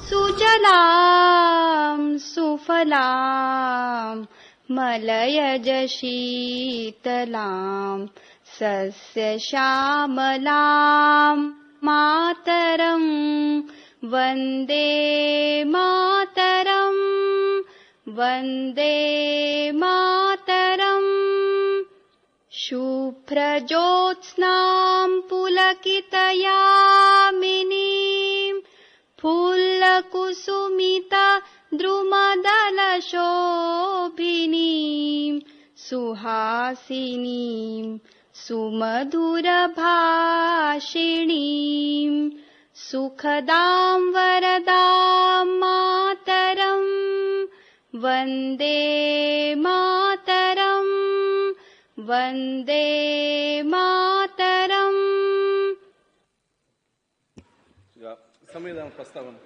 सुजलां सुफलां मलयज शीतलां सस्यश्यामलां मातरं वन्दे मातरं वन्दे मातरम्। शुभ्रज्योत्स्नां पुलकितयामिनीं फुल्लकुसुमिता द्रुमदलशोभिनीं सुहासिनीं सुमधुरभाषिणीं सुखदां वरदां मातरं वन्दे मातरं वन्दे मातरम्। ಸಂವಿಧಾನ ಪ್ರಸ್ತಾವನೆ